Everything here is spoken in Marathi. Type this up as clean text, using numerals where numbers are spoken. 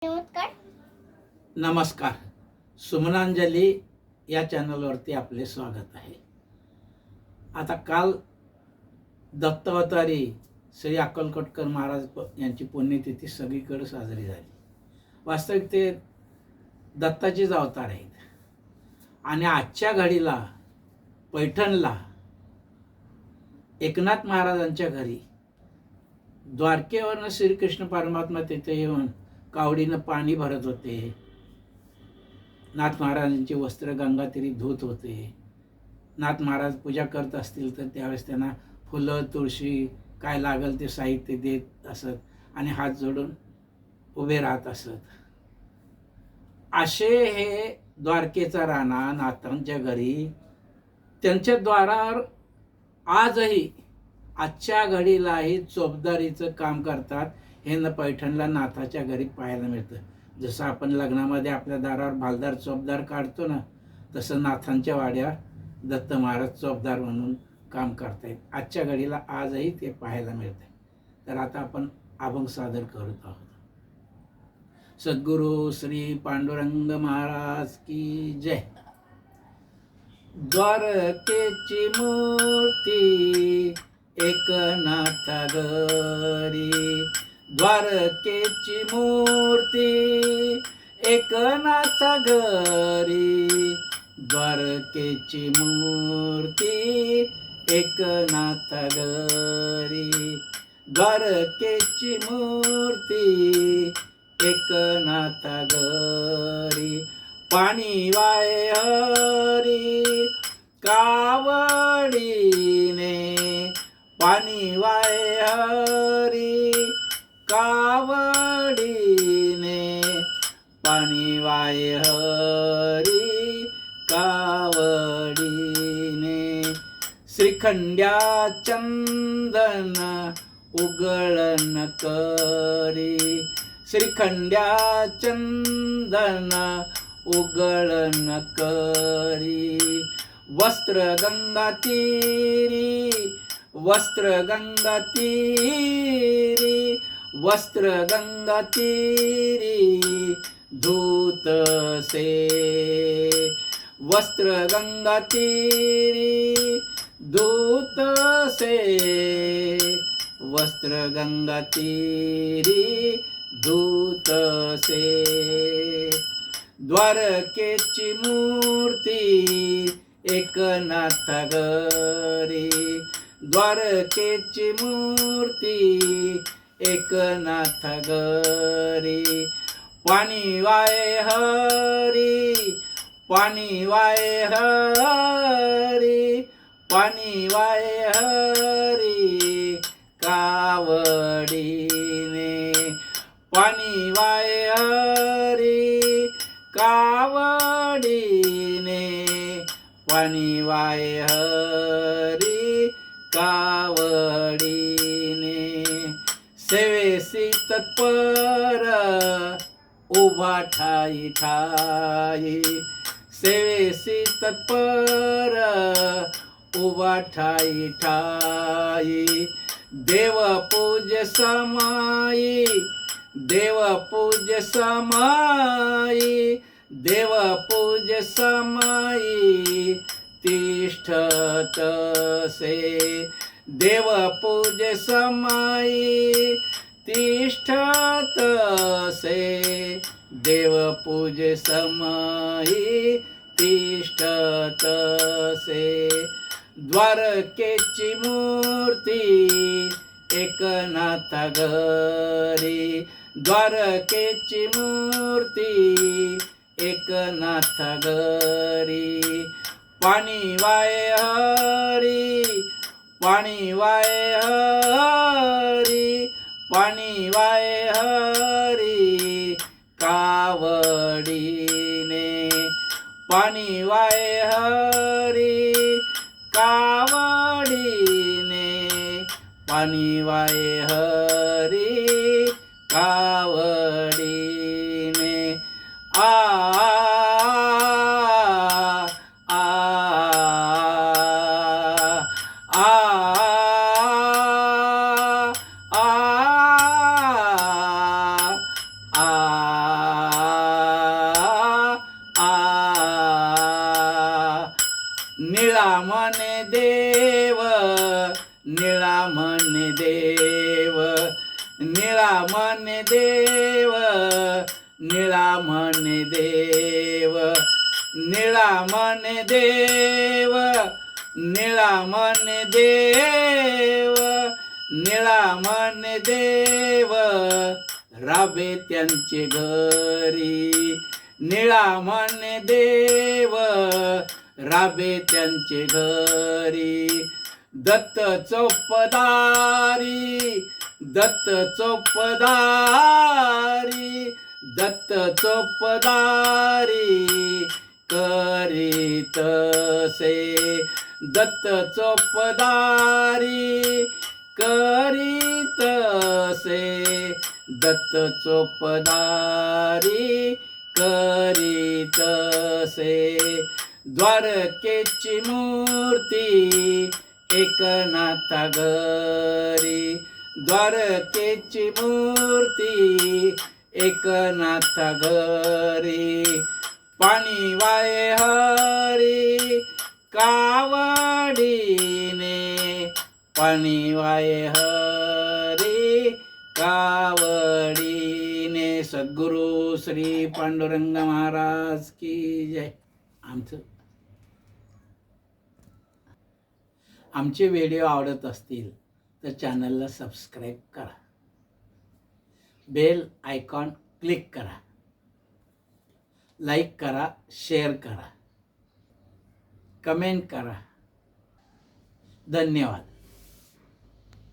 नमस्कार. नमस्कार. सुमनांजली या चॅनलवरती आपले स्वागत आहे. आता काल दत्तावतारी श्री अक्कलकोटकर महाराज यांची पुण्यतिथी सगळीकडे साजरी झाली. वास्तविक ते दत्ताचेच अवतार आहेत. आणि आजच्या घडीला पैठणला एकनाथ महाराजांच्या घरी द्वारकेवरनं श्रीकृष्ण परमात्मा तिथे येऊन कावडीनं पाणी भरत होते. नाथ महाराजांची वस्त्र गंगातीरी धुत होते. नाथ महाराज पूजा करत असतील तर त्यावेळेस त्यांना फुलं तुळशी काय लागल ते साहित्य देत असत आणि हात जोडून उभे राहत असत. असे हे द्वारकेचा राणा नाथांच्या घरी त्यांच्या द्वारावर आजही आजच्या घडीलाही चोपदारीचं काम करतात. हे पैठणला नाथाच्या घरी पाहायला मिळतं. जसं आपण लग्नामध्ये आपल्या दारावर भालदार चोपदार काढतो ना, तसं नाथांच्या वाड्यावर दत्त महाराज चोपदार म्हणून काम करतायत. आजच्या घडीला आजही ते पाहायला मिळते. तर आता आपण अभंग सादर करत आहोत. सद्गुरू श्री पांडुरंग महाराज की जय. द्वारकेची मूर्ती एकनाथा घरी, द्वारकेची मूर्ती एकनाथा घरी, द्वारकेची मूर्ती एकनाथा घरी, द्वारकेची मूर्ती एकनाथा घरी. पाणी वाहे हरी कावडीने, पाणी वाहे हरी कावडीने, पाणी वाहे हरी कावडीने. श्रीखंड्या चंदन उगळण करी, श्रीखंड्या चंदन उगळण करी. वस्त्र गंगा तीरी, वस्त्र गंगा तीरी, वस्त्र गंगा तीरी धूत से, वस्त्र गंगा तीरी धूत से, वस्त्र गंगा तीरी धूत से. द्वारकेची मूर्ती एकनाथा घरी, द्वारकेची मूर्ती एकनाथा घरी. पाणी वाहे हरी, पाणी वाहे हरी, पाणी वाहे हरी कावडीने, पाणी वाहे हरी कावडीने, पाणी वाहे हरी कावडीने. सेवेसी तत्पर उभा ठाई ठाई, सेवेसी तत्पर उभा ठाई ठाई. देवपूज समाई, देवपूज समाई, देवपूज समाई तिष्ठत से, देवपूज समाई तिष्ठत से, देवपूज समाई तिष्ठत से. द्वारकेची मूर्ती एकनाथा घरी, द्वारकेची मूर्ती एकनाथा घरी. पाणी वाहे हरी, पाणी वाहे हरी, पाणी वाहे हरी कावडीने, पाणी वाहे हरी कावडीने, पाणी वाहे हरी कावडीने. आ आ आ आ आ म्हणे देव, निळा म्हणे देव, निळा म्हणे देव, निळा म्हणे देव, निळा म्हणे देव, निळा म्हणे देव, निळा म्हणे देव, राबे त्यांचे घरी, निळा म्हणे देव, राबे त्यांचे घरी. दत्त चोपदारी, दत्त चोपदारी, दत्त चोपदारी करीतसे, दत्त चोपदारी करीतसे, दत्त चोपदारी करीतसे. द्वारकेची मूर्ती एकनाथा घरी, द्वारकेची मूर्ती एकनाथा घरी. पाणी वाये हरी कावडीने, पाणी वाये हरी कावडीने. सद्गुरु श्री पांडुरंग महाराज की जय. आमचे व्हिडिओ आवडत असतील तर चॅनलला सबस्क्राईब करा, बेल आयकॉन क्लिक करा, लाईक करा, शेअर करा, कमेंट करा. धन्यवाद.